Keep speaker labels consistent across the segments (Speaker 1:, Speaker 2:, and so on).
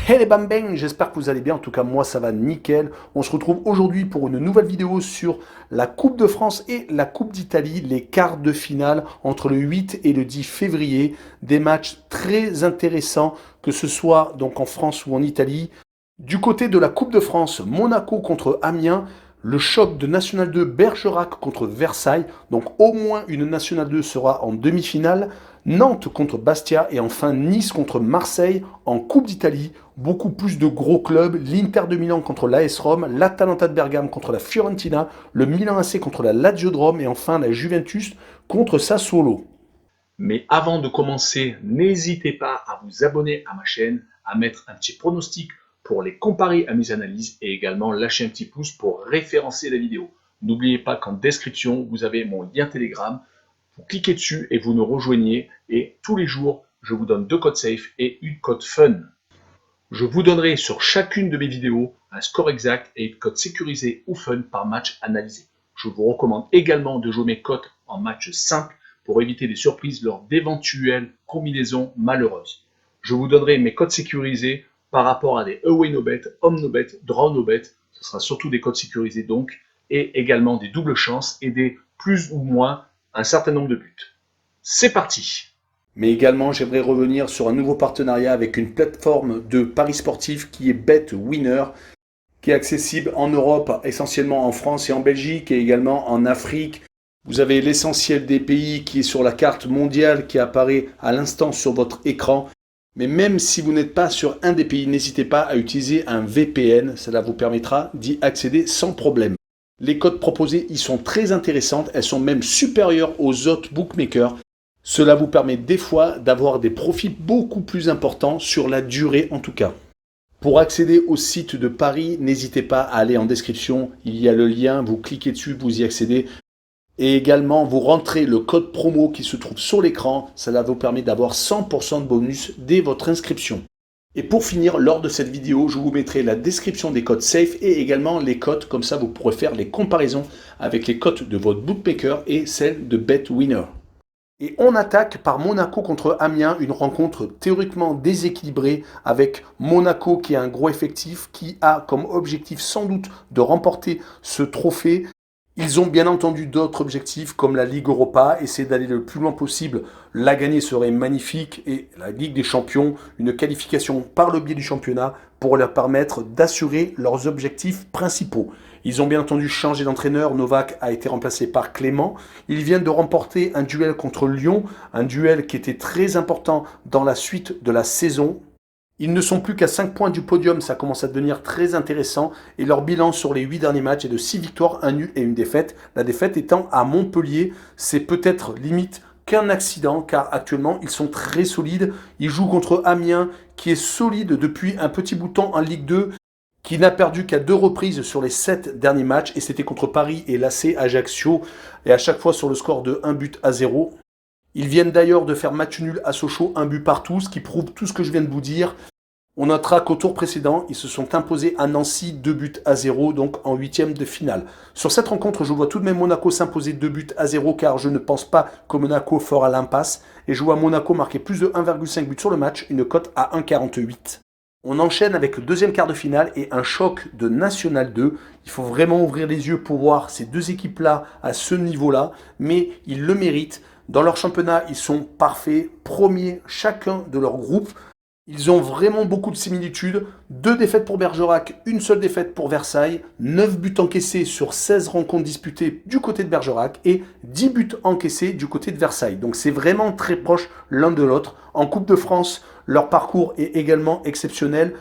Speaker 1: Hey les bam bang, j'espère que vous allez bien, en tout cas moi ça va nickel. On se retrouve aujourd'hui pour une nouvelle vidéo sur la Coupe de France et la Coupe d'Italie, les quarts de finale entre le 8 et le 10 février. Des matchs très intéressants, que ce soit donc en France ou en Italie. Du côté de la Coupe de France, Monaco contre Amiens, le choc de National 2 Bergerac contre Versailles, donc au moins une National 2 sera en demi-finale. Nantes contre Bastia et enfin Nice contre Marseille en Coupe d'Italie. Beaucoup plus de gros clubs, l'Inter de Milan contre l'AS Rome, l'Atalanta de Bergame contre la Fiorentina, le Milan AC contre la Lazio de Rome et enfin la Juventus contre Sassuolo.
Speaker 2: Mais avant de commencer, n'hésitez pas à vous abonner à ma chaîne, à mettre un petit pronostic pour les comparer à mes analyses et également lâcher un petit pouce pour référencer la vidéo. N'oubliez pas qu'en description, vous avez mon lien Telegram. Vous cliquez dessus et vous nous rejoignez. Et tous les jours, je vous donne 2 codes safe et une code fun. Je vous donnerai sur chacune de mes vidéos un score exact et une cote sécurisée ou fun par match analysé. Je vous recommande également de jouer mes cotes en match simple pour éviter des surprises lors d'éventuelles combinaisons malheureuses. Je vous donnerai mes codes sécurisés par rapport à des away no bet, home no bet, draw no bet. Ce sera surtout des codes sécurisés donc, et également des doubles chances et des plus ou moins un certain nombre de buts. C'est parti!
Speaker 1: Mais également, j'aimerais revenir sur un nouveau partenariat avec une plateforme de paris sportifs qui est BetWinner, qui est accessible en Europe, essentiellement en France et en Belgique, et également en Afrique. Vous avez l'essentiel des pays qui est sur la carte mondiale qui apparaît à l'instant sur votre écran. Mais même si vous n'êtes pas sur un des pays, n'hésitez pas à utiliser un VPN. Cela vous permettra d'y accéder sans problème. Les cotes proposées y sont très intéressantes. Elles sont même supérieures aux autres bookmakers. Cela vous permet des fois d'avoir des profits beaucoup plus importants sur la durée en tout cas. Pour accéder au site de Paris, n'hésitez pas à aller en description. Il y a le lien, vous cliquez dessus, vous y accédez. Et également, vous rentrez le code promo qui se trouve sur l'écran. Cela vous permet d'avoir 100% de bonus dès votre inscription. Et pour finir, lors de cette vidéo, je vous mettrai la description des codes safe et également les cotes. Comme ça, vous pourrez faire les comparaisons avec les cotes de votre bookmaker et celles de BetWinner. Et on attaque par Monaco contre Amiens, une rencontre théoriquement déséquilibrée avec Monaco qui a un gros effectif, qui a comme objectif sans doute de remporter ce trophée. Ils ont bien entendu d'autres objectifs comme la Ligue Europa, essayer d'aller le plus loin possible. La gagner serait magnifique et la Ligue des Champions, une qualification par le biais du championnat pour leur permettre d'assurer leurs objectifs principaux. Ils ont bien entendu changé d'entraîneur, Novak a été remplacé par Clément. Ils viennent de remporter un duel contre Lyon, un duel qui était très important dans la suite de la saison. Ils ne sont plus qu'à 5 points du podium, ça commence à devenir très intéressant. Et leur bilan sur les 8 derniers matchs est de 6 victoires, 1 nul et une défaite. La défaite étant à Montpellier, c'est peut-être limite qu'un accident, car actuellement ils sont très solides. Ils jouent contre Amiens, qui est solide depuis un petit bout de temps en Ligue 2, qui n'a perdu qu'à 2 reprises sur les 7 derniers matchs. Et c'était contre Paris et l'AC Ajaccio, et à chaque fois sur le score de 1-0. Ils viennent d'ailleurs de faire match nul à Sochaux, 1 but partout, ce qui prouve tout ce que je viens de vous dire. On notera qu'au tour précédent, ils se sont imposés à Nancy 2-0, donc en 8e de finale. Sur cette rencontre, je vois tout de même Monaco s'imposer 2-0, car je ne pense pas que Monaco fera l'impasse. Et je vois Monaco marquer plus de 1,5 buts sur le match, une cote à 1,48. On enchaîne avec le deuxième quart de finale et un choc de National 2. Il faut vraiment ouvrir les yeux pour voir ces deux équipes-là à ce niveau-là, mais ils le méritent. Dans leur championnat, ils sont parfaits, premiers chacun de leur groupe. Ils ont vraiment beaucoup de similitudes. 2 défaites pour Bergerac, une seule défaite pour Versailles, 9 buts encaissés sur 16 rencontres disputées du côté de Bergerac et 10 buts encaissés du côté de Versailles. Donc c'est vraiment très proche l'un de l'autre. En Coupe de France, leur parcours est également exceptionnel.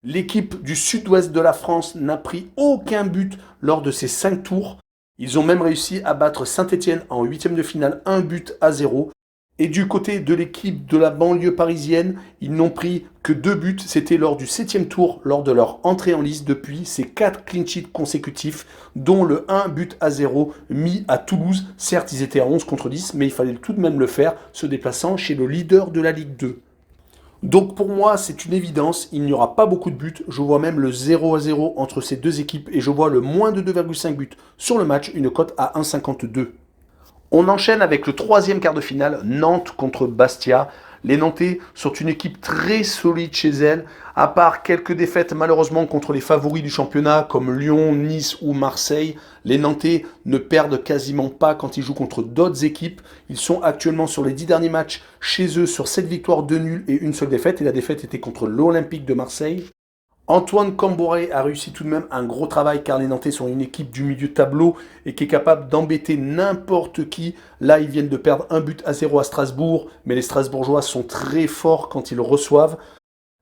Speaker 1: L'équipe du sud-ouest de la France n'a pris aucun but lors de ces 5 tours. Ils ont même réussi à battre Saint-Etienne en 8e de finale 1-0. Et du côté de l'équipe de la banlieue parisienne, ils n'ont pris que 2 buts. C'était lors du 7e tour, lors de leur entrée en lice depuis ces 4 clean sheets consécutifs, dont le 1-0 mis à Toulouse. Certes, ils étaient à 11 contre 10, mais il fallait tout de même le faire, se déplaçant chez le leader de la Ligue 2. Donc pour moi, c'est une évidence, il n'y aura pas beaucoup de buts. Je vois même le 0-0 entre ces deux équipes et je vois le moins de 2,5 buts sur le match, une cote à 1,52. On enchaîne avec le troisième quart de finale, Nantes contre Bastia. Les Nantais sont une équipe très solide chez elle, à part quelques défaites malheureusement contre les favoris du championnat comme Lyon, Nice ou Marseille. Les Nantais ne perdent quasiment pas quand ils jouent contre d'autres équipes. Ils sont actuellement sur les 10 derniers matchs chez eux sur 7 victoires, 2 nuls et une seule défaite. Et la défaite était contre l'Olympique de Marseille. Antoine Camboré a réussi tout de même un gros travail car les Nantais sont une équipe du milieu de tableau et qui est capable d'embêter n'importe qui. Là, ils viennent de perdre 1-0 à Strasbourg, mais les Strasbourgeois sont très forts quand ils reçoivent.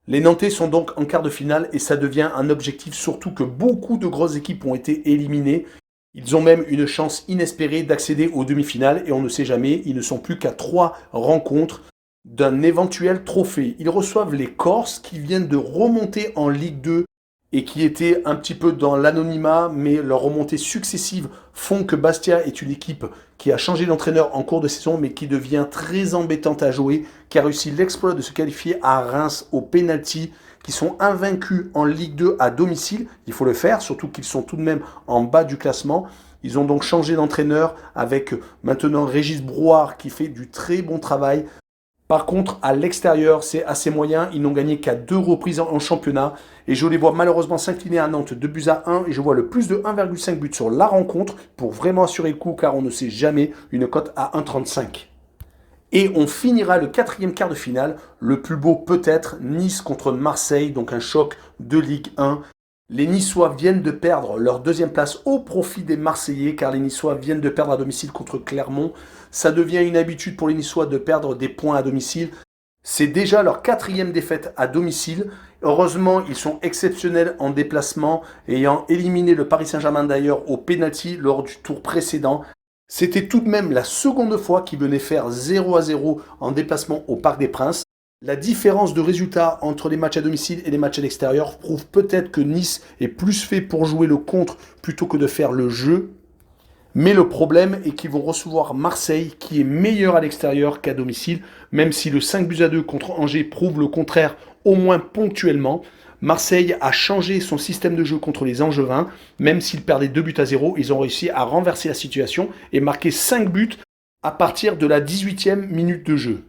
Speaker 1: Les Nantais sont donc en quart de finale et ça devient un objectif, surtout que beaucoup de grosses équipes ont été éliminées. Ils ont même une chance inespérée d'accéder aux demi-finales et on ne sait jamais, ils ne sont plus qu'à 3 rencontres d'un éventuel trophée. Ils reçoivent les Corses qui viennent de remonter en Ligue 2 et qui étaient un petit peu dans l'anonymat, mais leurs remontées successives font que Bastia est une équipe qui a changé d'entraîneur en cours de saison, mais qui devient très embêtante à jouer, qui a réussi l'exploit de se qualifier à Reims au pénalty, qui sont invaincus en Ligue 2 à domicile. Il faut le faire, surtout qu'ils sont tout de même en bas du classement. Ils ont donc changé d'entraîneur avec maintenant Régis Brouard qui fait du très bon travail. Par contre, à l'extérieur, c'est assez moyen. Ils n'ont gagné qu'à 2 reprises en championnat. Et je les vois malheureusement s'incliner à Nantes 2-1. Et je vois le plus de 1,5 buts sur la rencontre pour vraiment assurer le coup, car on ne sait jamais, une cote à 1,35. Et on finira le 4e quart de finale. Le plus beau peut-être, Nice contre Marseille, donc un choc de Ligue 1. Les Niçois viennent de perdre leur 2e place au profit des Marseillais, car les Niçois viennent de perdre à domicile contre Clermont. Ça devient une habitude pour les Niçois de perdre des points à domicile. C'est déjà leur 4e défaite à domicile. Heureusement, ils sont exceptionnels en déplacement, ayant éliminé le Paris Saint-Germain d'ailleurs au pénalty lors du tour précédent. C'était tout de même la seconde fois qu'ils venaient faire 0-0 en déplacement au Parc des Princes. La différence de résultats entre les matchs à domicile et les matchs à l'extérieur prouve peut-être que Nice est plus fait pour jouer le contre plutôt que de faire le jeu. Mais le problème est qu'ils vont recevoir Marseille qui est meilleur à l'extérieur qu'à domicile, même si le 5-2 contre Angers prouve le contraire au moins ponctuellement. Marseille a changé son système de jeu contre les Angevins, même s'ils perdaient 2-0, ils ont réussi à renverser la situation et marquer 5 buts à partir de la 18e minute de jeu.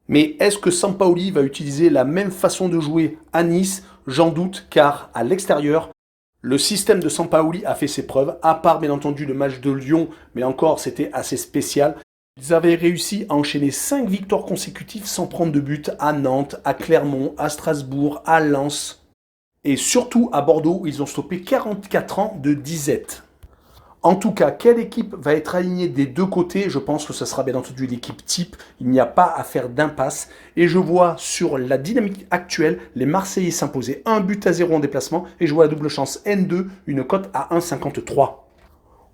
Speaker 1: Mais est-ce que Sampaoli va utiliser la même façon de jouer à Nice? J'en doute, car à l'extérieur, le système de Sampaoli a fait ses preuves, à part bien entendu le match de Lyon, mais encore c'était assez spécial. Ils avaient réussi à enchaîner 5 victoires consécutives sans prendre de but à Nantes, à Clermont, à Strasbourg, à Lens et surtout à Bordeaux où ils ont stoppé 44 ans de disette. En tout cas, quelle équipe va être alignée des deux côtés? Je pense que ce sera bien entendu l'équipe type. Il n'y a pas à faire d'impasse. Et je vois sur la dynamique actuelle les Marseillais s'imposer 1-0 en déplacement. Et je vois la double chance N2, une cote à 1,53.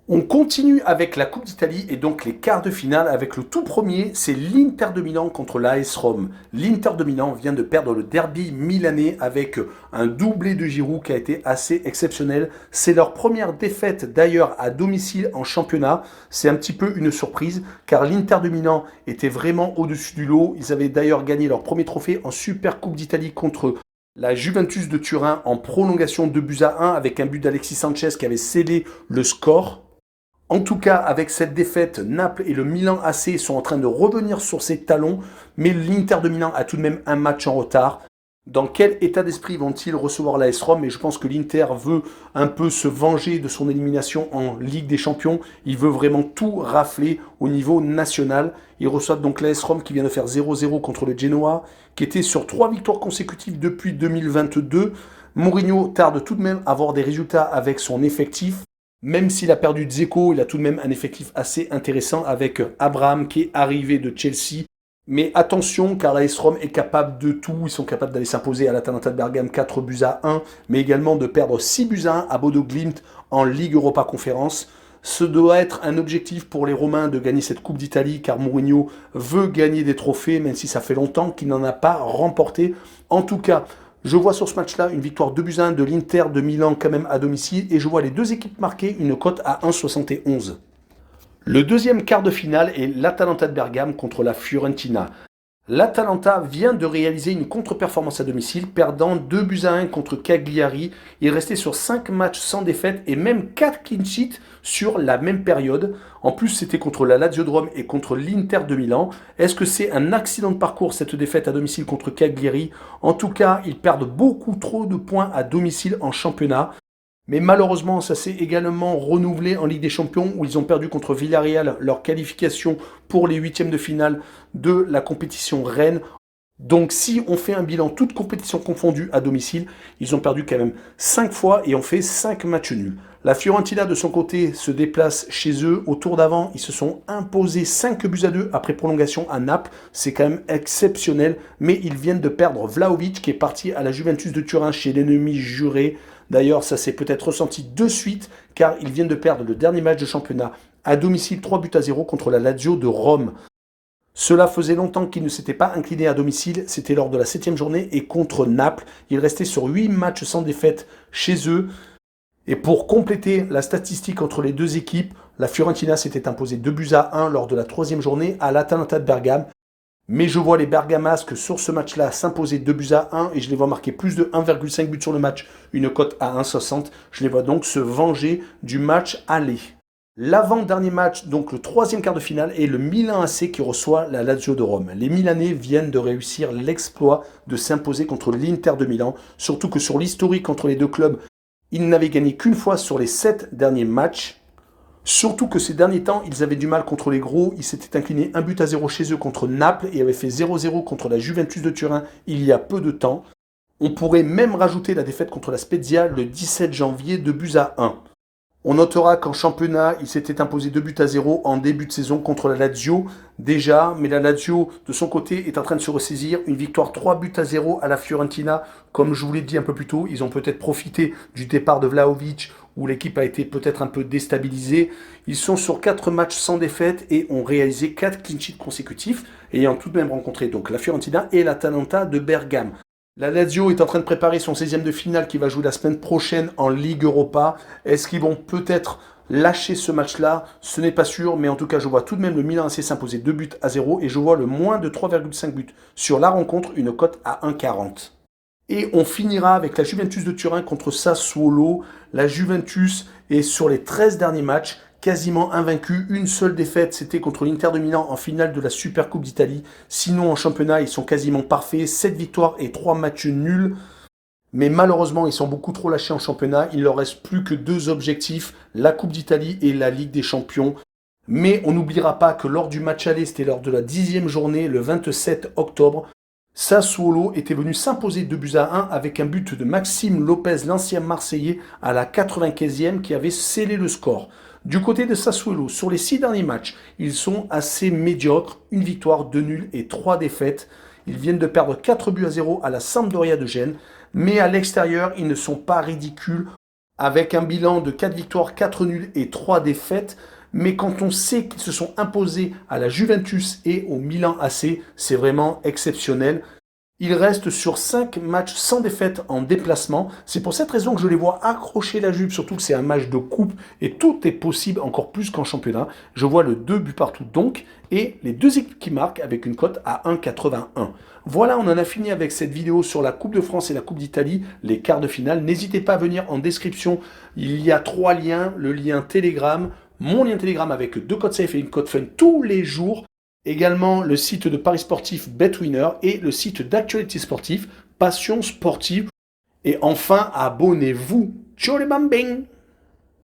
Speaker 1: On continue avec la Coupe d'Italie et donc les quarts de finale avec le tout premier, c'est l'Inter de Milan contre l'AS Rome. L'Inter de Milan vient de perdre le derby milanais avec un doublé de Giroud qui a été assez exceptionnel. C'est leur première défaite d'ailleurs à domicile en championnat. C'est un petit peu une surprise car l'Inter de Milan était vraiment au-dessus du lot. Ils avaient d'ailleurs gagné leur premier trophée en Super Coupe d'Italie contre la Juventus de Turin en prolongation 2-1 avec un but d'Alexis Sanchez qui avait scellé le score. En tout cas, avec cette défaite, Naples et le Milan AC sont en train de revenir sur ses talons, mais l'Inter de Milan a tout de même un match en retard. Dans quel état d'esprit vont-ils recevoir l'AS Rome? Et je pense que l'Inter veut un peu se venger de son élimination en Ligue des Champions. Il veut vraiment tout rafler au niveau national. Ils reçoivent donc l'AS Rome qui vient de faire 0-0 contre le Genoa, qui était sur 3 victoires consécutives depuis 2022. Mourinho tarde tout de même à avoir des résultats avec son effectif. Même s'il a perdu Dzeko, il a tout de même un effectif assez intéressant avec Abraham qui est arrivé de Chelsea. Mais attention, car l'AS Rome est capable de tout. Ils sont capables d'aller s'imposer à l'Atalanta de Bergame 4-1, mais également de perdre 6-1 à Bodo Glimt en Ligue Europa Conférence. Ce doit être un objectif pour les Romains de gagner cette Coupe d'Italie, car Mourinho veut gagner des trophées, même si ça fait longtemps qu'il n'en a pas remporté. En tout cas, je vois sur ce match-là une victoire 2-1 de l'Inter de Milan quand même à domicile et je vois les deux équipes marquer une cote à 1,71. Le deuxième quart de finale est l'Atalanta de Bergame contre la Fiorentina. L'Atalanta vient de réaliser une contre-performance à domicile, perdant 2-1 contre Cagliari. Il restait sur 5 matchs sans défaite et même 4 clean sheets sur la même période. En plus, c'était contre la Lazio de Rome et contre l'Inter de Milan. Est-ce que c'est un accident de parcours, cette défaite à domicile contre Cagliari? En tout cas, ils perdent beaucoup trop de points à domicile en championnat. Mais malheureusement, ça s'est également renouvelé en Ligue des Champions où ils ont perdu contre Villarreal leur qualification pour les huitièmes de finale de la compétition Rennes. Donc si on fait un bilan toute compétition confondue à domicile, ils ont perdu quand même 5 fois et ont fait 5 matchs nuls. La Fiorentina de son côté se déplace chez eux. Au tour d'avant, ils se sont imposés 5-2 après prolongation à Naples. C'est quand même exceptionnel, mais ils viennent de perdre Vlahovic qui est parti à la Juventus de Turin chez l'ennemi juré. D'ailleurs, ça s'est peut-être ressenti de suite car ils viennent de perdre le dernier match de championnat à domicile 3-0 contre la Lazio de Rome. Cela faisait longtemps qu'ils ne s'étaient pas inclinés à domicile, c'était lors de la 7e journée et contre Naples. Ils restaient sur 8 matchs sans défaite chez eux. Et pour compléter la statistique entre les deux équipes, la Fiorentina s'était imposée 2-1 lors de la 3e journée à l'Atalanta de Bergame. Mais je vois les Bergamasques sur ce match-là s'imposer 2-1 et je les vois marquer plus de 1,5 buts sur le match, une cote à 1,60. Je les vois donc se venger du match aller. L'avant-dernier match, donc le 3e quart de finale, est le Milan AC qui reçoit la Lazio de Rome. Les Milanais viennent de réussir l'exploit de s'imposer contre l'Inter de Milan, surtout que sur l'historique entre les deux clubs, ils n'avaient gagné qu'une fois sur les 7 derniers matchs. Surtout que ces derniers temps, ils avaient du mal contre les gros. Ils s'étaient inclinés 1-0 chez eux contre Naples et avaient fait 0-0 contre la Juventus de Turin il y a peu de temps. On pourrait même rajouter la défaite contre la Spezia le 17 janvier 2-1. On notera qu'en championnat, il s'était imposé 2-0 en début de saison contre la Lazio déjà, mais la Lazio de son côté est en train de se ressaisir. Une victoire 3-0 à la Fiorentina, comme je vous l'ai dit un peu plus tôt, ils ont peut-être profité du départ de Vlahovic où l'équipe a été peut-être un peu déstabilisée. Ils sont sur 4 matchs sans défaite et ont réalisé 4 clean sheets consécutifs, ayant tout de même rencontré donc la Fiorentina et l'Atalanta de Bergame. La Lazio est en train de préparer son 16e de finale qui va jouer la semaine prochaine en Ligue Europa. Est-ce qu'ils vont peut-être lâcher ce match-là? Ce n'est pas sûr, mais en tout cas, je vois tout de même le Milan AC s'imposer 2-0 et je vois le moins de 3,5 buts sur la rencontre, une cote à 1,40. Et on finira avec la Juventus de Turin contre Sassuolo. La Juventus est sur les 13 derniers matchs quasiment invaincus. Une seule défaite, c'était contre l'Inter de Milan en finale de la Supercoupe d'Italie. Sinon, en championnat, ils sont quasiment parfaits. 7 victoires et 3 matchs nuls. Mais malheureusement, ils sont beaucoup trop lâchés en championnat. Il leur reste plus que 2 objectifs, la Coupe d'Italie et la Ligue des Champions. Mais on n'oubliera pas que lors du match aller, c'était lors de la 10e journée, le 27 octobre, Sassuolo était venu s'imposer 2-1 avec un but de Maxime Lopez, l'ancien Marseillais, à la 95e qui avait scellé le score. Du côté de Sassuolo, sur les 6 derniers matchs, ils sont assez médiocres, une victoire, 2 nuls et 3 défaites. Ils viennent de perdre 4-0 à la Sampdoria de Gênes, mais à l'extérieur, ils ne sont pas ridicules, avec un bilan de 4 victoires, 4 nuls et 3 défaites. Mais quand on sait qu'ils se sont imposés à la Juventus et au Milan AC, c'est vraiment exceptionnel. Ils restent sur 5 matchs sans défaite en déplacement. C'est pour cette raison que je les vois accrocher la Juve, surtout que c'est un match de coupe et tout est possible encore plus qu'en championnat. Je vois le 2 buts partout donc et les deux équipes qui marquent avec une cote à 1,81. Voilà, on en a fini avec cette vidéo sur la Coupe de France et la Coupe d'Italie, les quarts de finale. N'hésitez pas à venir en description, il y a 3 liens, le lien Telegram, mon lien Telegram avec 2 codes safe et une code fun tous les jours. Également le site de Paris Sportif BetWinner et le site d'actualité sportive Passion Sportive. Et enfin, abonnez-vous. Ciao les bambins!